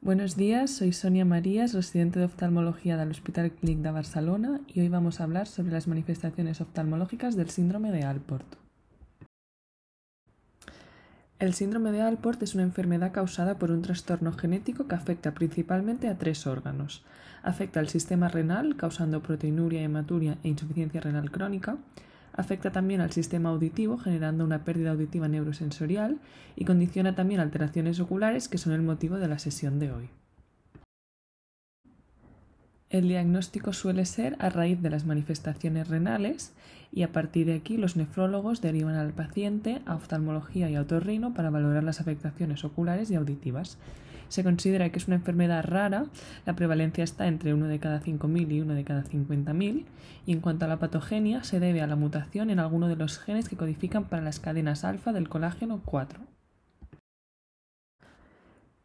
Buenos días, soy Sonia Marías, residente de oftalmología del Hospital Clínic de Barcelona y hoy vamos a hablar sobre las manifestaciones oftalmológicas del síndrome de Alport. El síndrome de Alport es una enfermedad causada por un trastorno genético que afecta principalmente a 3 órganos. Afecta al sistema renal, causando proteinuria, hematuria e insuficiencia renal crónica. Afecta también al sistema auditivo, generando una pérdida auditiva neurosensorial y condiciona también alteraciones oculares que son el motivo de la sesión de hoy. El diagnóstico suele ser a raíz de las manifestaciones renales y a partir de aquí los nefrólogos derivan al paciente a oftalmología y a otorrino para valorar las afectaciones oculares y auditivas. Se considera que es una enfermedad rara, la prevalencia está entre 1 de cada 5.000 y 1 de cada 50.000 y en cuanto a la patogenia se debe a la mutación en alguno de los genes que codifican para las cadenas alfa del colágeno 4.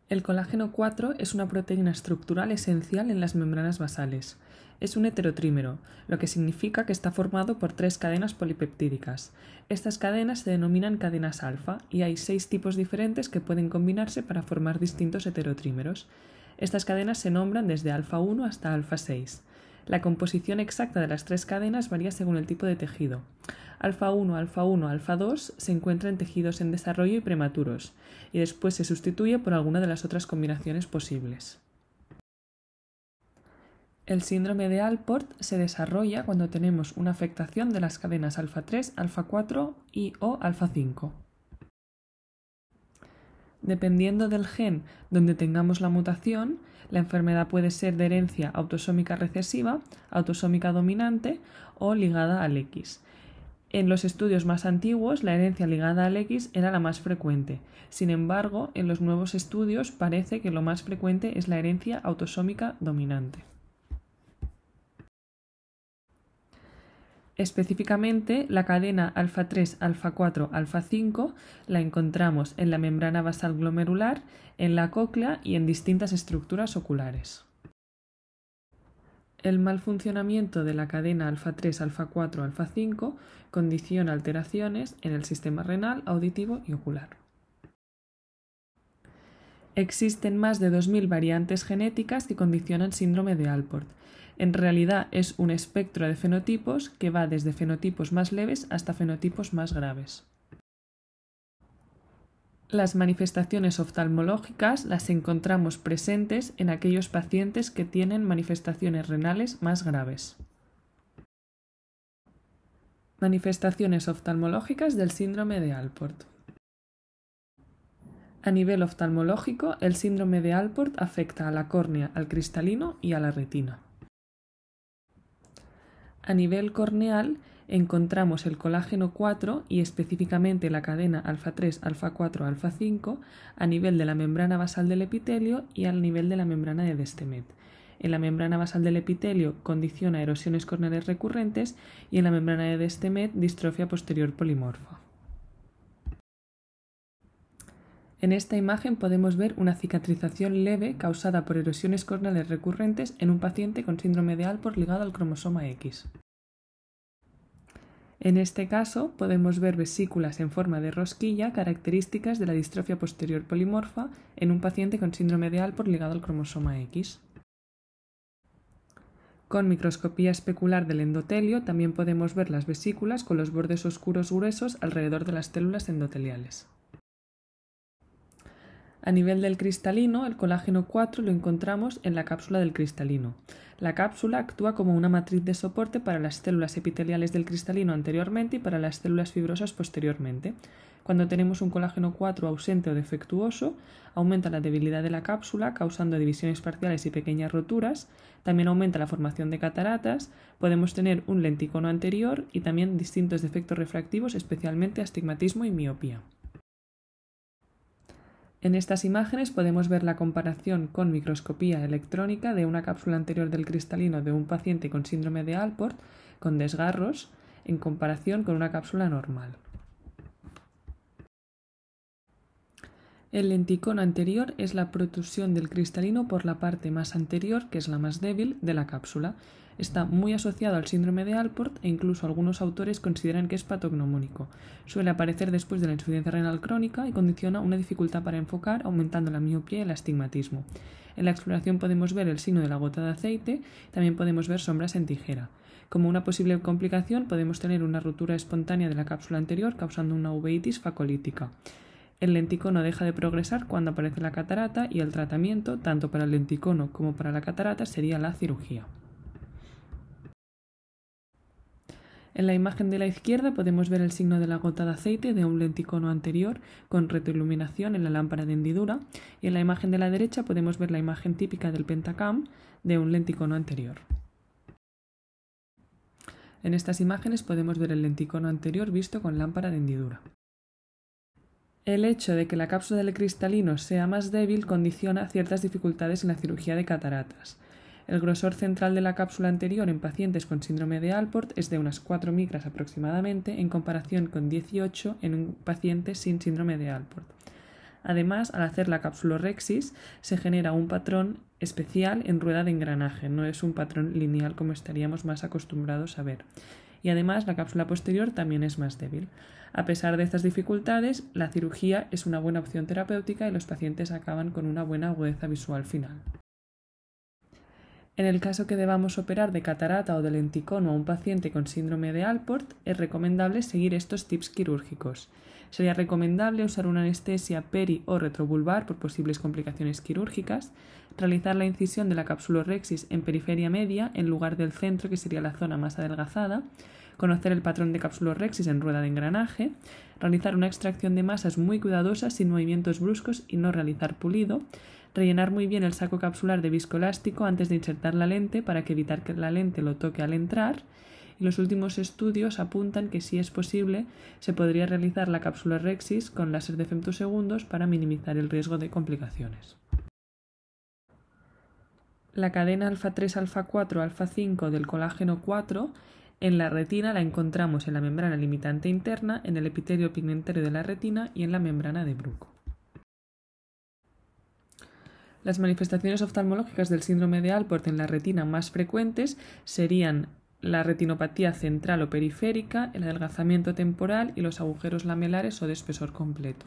El colágeno 4 es una proteína estructural esencial en las membranas basales. Es un heterotrímero, lo que significa que está formado por 3 cadenas polipeptídicas. Estas cadenas se denominan cadenas alfa y hay 6 tipos diferentes que pueden combinarse para formar distintos heterotrímeros. Estas cadenas se nombran desde alfa 1 hasta alfa 6. La composición exacta de las 3 cadenas varía según el tipo de tejido. Alfa 1, alfa 2 se encuentra en tejidos en desarrollo y prematuros, y después se sustituye por alguna de las otras combinaciones posibles. El síndrome de Alport se desarrolla cuando tenemos una afectación de las cadenas alfa 3, alfa 4 y o alfa 5. Dependiendo del gen donde tengamos la mutación, la enfermedad puede ser de herencia autosómica recesiva, autosómica dominante o ligada al X. En los estudios más antiguos, la herencia ligada al X era la más frecuente. Sin embargo, en los nuevos estudios parece que lo más frecuente es la herencia autosómica dominante. Específicamente, la cadena alfa 3, alfa 4, alfa 5 la encontramos en la membrana basal glomerular, en la cóclea y en distintas estructuras oculares. El mal funcionamiento de la cadena alfa 3, alfa 4, alfa 5 condiciona alteraciones en el sistema renal, auditivo y ocular. Existen más de 2.000 variantes genéticas que condicionan síndrome de Alport. En realidad es un espectro de fenotipos que va desde fenotipos más leves hasta fenotipos más graves. Las manifestaciones oftalmológicas las encontramos presentes en aquellos pacientes que tienen manifestaciones renales más graves. Manifestaciones oftalmológicas del síndrome de Alport. A nivel oftalmológico, el síndrome de Alport afecta a la córnea, al cristalino y a la retina. A nivel corneal, encontramos el colágeno 4 y específicamente la cadena alfa 3, alfa 4, alfa 5 a nivel de la membrana basal del epitelio y al nivel de la membrana de Descemet. En la membrana basal del epitelio condiciona erosiones corneales recurrentes y en la membrana de Descemet distrofia posterior polimorfa. En esta imagen podemos ver una cicatrización leve causada por erosiones corneales recurrentes en un paciente con síndrome de Alport ligado al cromosoma X. En este caso podemos ver vesículas en forma de rosquilla características de la distrofia posterior polimorfa en un paciente con síndrome de Alport ligado al cromosoma X. Con microscopía especular del endotelio también podemos ver las vesículas con los bordes oscuros gruesos alrededor de las células endoteliales. A nivel del cristalino, el colágeno 4 lo encontramos en la cápsula del cristalino. La cápsula actúa como una matriz de soporte para las células epiteliales del cristalino anteriormente y para las células fibrosas posteriormente. Cuando tenemos un colágeno 4 ausente o defectuoso, aumenta la debilidad de la cápsula, causando divisiones parciales y pequeñas roturas. También aumenta la formación de cataratas. Podemos tener un lenticono anterior y también distintos defectos refractivos, especialmente astigmatismo y miopía. En estas imágenes podemos ver la comparación con microscopía electrónica de una cápsula anterior del cristalino de un paciente con síndrome de Alport con desgarros en comparación con una cápsula normal. El lenticono anterior es la protrusión del cristalino por la parte más anterior, que es la más débil, de la cápsula. Está muy asociado al síndrome de Alport e incluso algunos autores consideran que es patognomónico. Suele aparecer después de la insuficiencia renal crónica y condiciona una dificultad para enfocar, aumentando la miopía y el astigmatismo. En la exploración podemos ver el signo de la gota de aceite, también podemos ver sombras en tijera. Como una posible complicación podemos tener una ruptura espontánea de la cápsula anterior causando una uveitis facolítica. El lenticono deja de progresar cuando aparece la catarata y el tratamiento, tanto para el lenticono como para la catarata, sería la cirugía. En la imagen de la izquierda podemos ver el signo de la gota de aceite de un lenticono anterior con retroiluminación en la lámpara de hendidura y en la imagen de la derecha podemos ver la imagen típica del pentacam de un lenticono anterior. En estas imágenes podemos ver el lenticono anterior visto con lámpara de hendidura. El hecho de que la cápsula del cristalino sea más débil condiciona ciertas dificultades en la cirugía de cataratas. El grosor central de la cápsula anterior en pacientes con síndrome de Alport es de unas 4 micras aproximadamente, en comparación con 18 en un paciente sin síndrome de Alport. Además, al hacer la capsulorhexis, se genera un patrón especial en rueda de engranaje, no es un patrón lineal como estaríamos más acostumbrados a ver. Y además, la cápsula posterior también es más débil. A pesar de estas dificultades, la cirugía es una buena opción terapéutica y los pacientes acaban con una buena agudeza visual final. En el caso que debamos operar de catarata o de lenticono a un paciente con síndrome de Alport, es recomendable seguir estos tips quirúrgicos. Sería recomendable usar una anestesia peri o retrovulvar por posibles complicaciones quirúrgicas, realizar la incisión de la capsulorhexis en periferia media en lugar del centro, que sería la zona más adelgazada, conocer el patrón de capsulorhexis en rueda de engranaje, realizar una extracción de masas muy cuidadosa sin movimientos bruscos y no realizar pulido, rellenar muy bien el saco capsular de viscoelástico antes de insertar la lente para que evitar que la lente lo toque al entrar, y los últimos estudios apuntan que si es posible se podría realizar la capsulorhexis con láser de femtosegundos para minimizar el riesgo de complicaciones. La cadena alfa-3, alfa-4, alfa-5 del colágeno 4 en la retina la encontramos en la membrana limitante interna, en el epitelio pigmentario de la retina y en la membrana de Bruch. Las manifestaciones oftalmológicas del síndrome de Alport en la retina más frecuentes serían la retinopatía central o periférica, el adelgazamiento temporal y los agujeros lamelares o de espesor completo.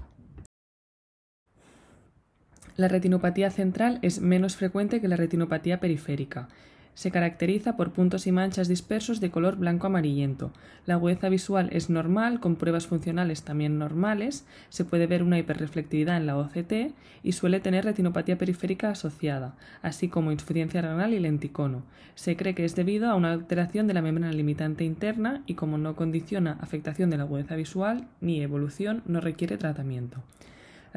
La retinopatía central es menos frecuente que la retinopatía periférica. Se caracteriza por puntos y manchas dispersos de color blanco-amarillento. La agudeza visual es normal, con pruebas funcionales también normales, se puede ver una hiperreflectividad en la OCT y suele tener retinopatía periférica asociada, así como insuficiencia renal y lenticono. Se cree que es debido a una alteración de la membrana limitante interna y como no condiciona afectación de la agudeza visual ni evolución, no requiere tratamiento.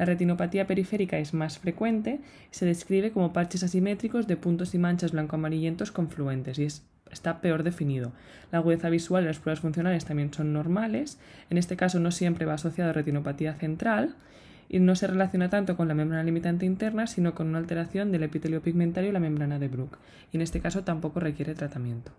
La retinopatía periférica es más frecuente, se describe como parches asimétricos de puntos y manchas blanco-amarillentos confluentes y está peor definido. La agudeza visual y las pruebas funcionales también son normales, en este caso no siempre va asociado a retinopatía central y no se relaciona tanto con la membrana limitante interna, sino con una alteración del epitelio pigmentario y la membrana de Bruch, y en este caso tampoco requiere tratamiento.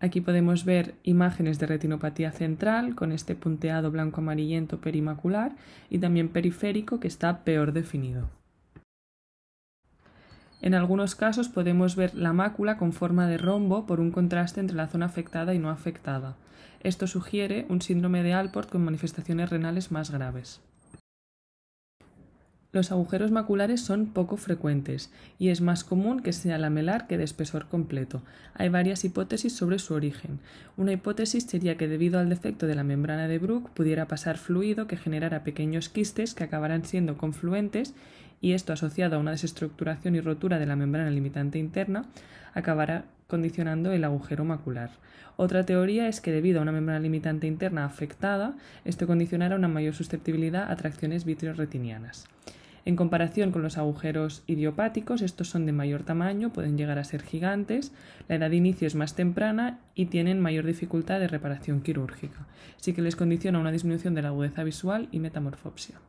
Aquí podemos ver imágenes de retinopatía central con este punteado blanco-amarillento perimacular y también periférico que está peor definido. En algunos casos podemos ver la mácula con forma de rombo por un contraste entre la zona afectada y no afectada. Esto sugiere un síndrome de Alport con manifestaciones renales más graves. Los agujeros maculares son poco frecuentes y es más común que sea lamelar que de espesor completo. Hay varias hipótesis sobre su origen. Una hipótesis sería que debido al defecto de la membrana de Bruch pudiera pasar fluido que generara pequeños quistes que acabarán siendo confluentes y esto asociado a una desestructuración y rotura de la membrana limitante interna acabará condicionando el agujero macular. Otra teoría es que debido a una membrana limitante interna afectada, esto condicionará una mayor susceptibilidad a tracciones vitreoretinianas. En comparación con los agujeros idiopáticos, estos son de mayor tamaño, pueden llegar a ser gigantes, la edad de inicio es más temprana y tienen mayor dificultad de reparación quirúrgica, así que les condiciona una disminución de la agudeza visual y metamorfopsia.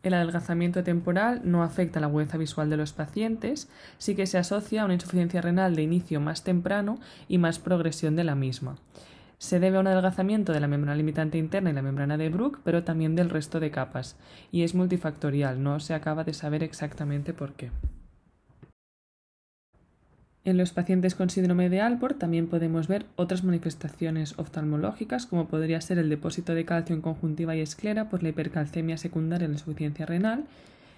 El adelgazamiento temporal no afecta la agudeza visual de los pacientes, sí que se asocia a una insuficiencia renal de inicio más temprano y más progresión de la misma. Se debe a un adelgazamiento de la membrana limitante interna y la membrana de Bruch, pero también del resto de capas, y es multifactorial, no se acaba de saber exactamente por qué. En los pacientes con síndrome de Alport también podemos ver otras manifestaciones oftalmológicas, como podría ser el depósito de calcio en conjuntiva y esclera por la hipercalcemia secundaria en la insuficiencia renal,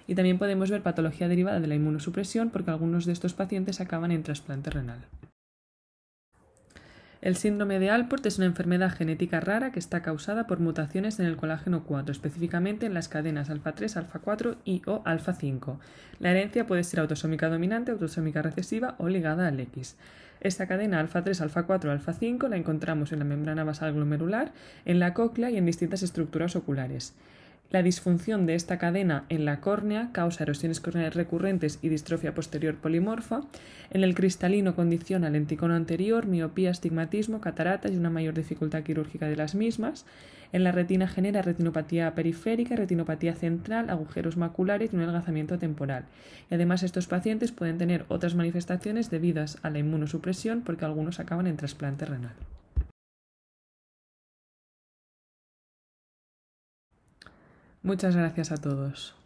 y también podemos ver patología derivada de la inmunosupresión, porque algunos de estos pacientes acaban en trasplante renal. El síndrome de Alport es una enfermedad genética rara que está causada por mutaciones en el colágeno 4, específicamente en las cadenas alfa 3, alfa 4 y o alfa 5. La herencia puede ser autosómica dominante, autosómica recesiva o ligada al X. Esta cadena alfa 3, alfa 4 alfa 5 la encontramos en la membrana basal glomerular, en la cóclea y en distintas estructuras oculares. La disfunción de esta cadena en la córnea causa erosiones corneales recurrentes y distrofia posterior polimorfa. En el cristalino condiciona lenticono anterior, miopía, astigmatismo, cataratas y una mayor dificultad quirúrgica de las mismas. En la retina genera retinopatía periférica, retinopatía central, agujeros maculares y un adelgazamiento temporal. Y además estos pacientes pueden tener otras manifestaciones debidas a la inmunosupresión, porque algunos acaban en trasplante renal. Muchas gracias a todos.